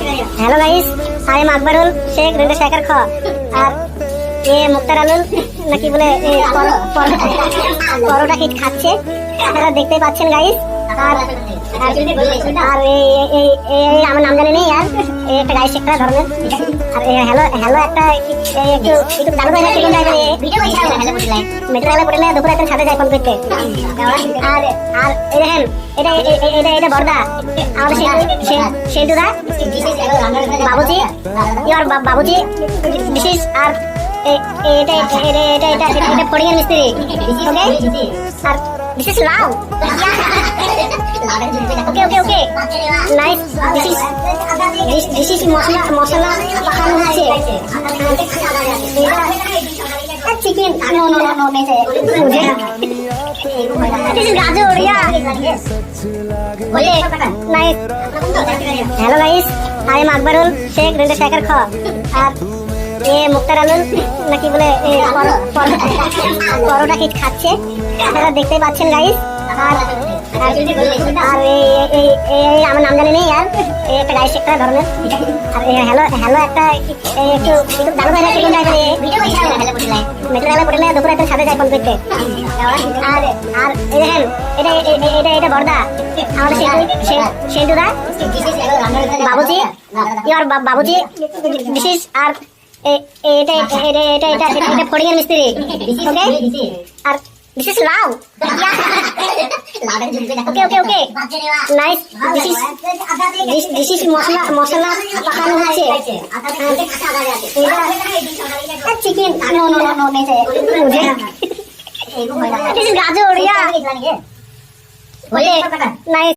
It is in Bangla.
Hello guys, I am Akbarul Sheikh রেন্দ্র শেখর খ আর এ মুক্তার আলুল নাকি বলে পরোটা হিট খাচ্ছে, আপনারা দেখতেই পাচ্ছেন গাইস। আর আর এই আমার নাম জানি নেই, আর একটা গাইস একটা ধরনের। আর হ্যালো হ্যালো একটা একটু একটু দাঁড়ো না সেকেন্ড আগে ভিডিও কইছিলাম হ্যালো বললাই মেট্রো আলা পড়লে দুপুরে একটা ছাদে যাই ফোন করতে। আর আর এই দেখেন এটা বর্দা আমাদের সেন্টুদা Babuji your Babuji this is আর এটা ফড়িং এর মিস্ত্রি, ওকে। আর দিস ইজ লাউ, okay okay okay nice. This is মশলা পাকানো হচ্ছে, chicken no no no no this is গাজর, yeah okay nice. Hello guys, I am Akbarul Sheikh রেন্দ্র শেখর খ আর এ মুক্তার আলুল নাকি বলে পরোটা হিট খাচ্ছে, আপনারা দেখতেই পাচ্ছেন গাইস। আর আর এই আমার নাম জানি নেই, আর একটা গাইস একটা ধরনের। আর হ্যালো হ্যালো একটা একটু একটু দাঁড়ো না সেকেন্ড আগে ভিডিও কইছিলাম হ্যালো বললাই মেট্রো আলা পড়লে দুপুরে একটা ছাদে যাই ফোন করতে। আর আর এই দেখেন এটা বর্দা আমাদের সেন্টুদা Babuji your Babuji this is আর এটা ফড়িং এর মিস্ত্রি, ওকে। আর দিস ইজ লাউ, okay okay okay nice. This is মশলা পাকানো হচ্ছে, chicken no no no this is গাজর, ইয়া ওকে নাইস।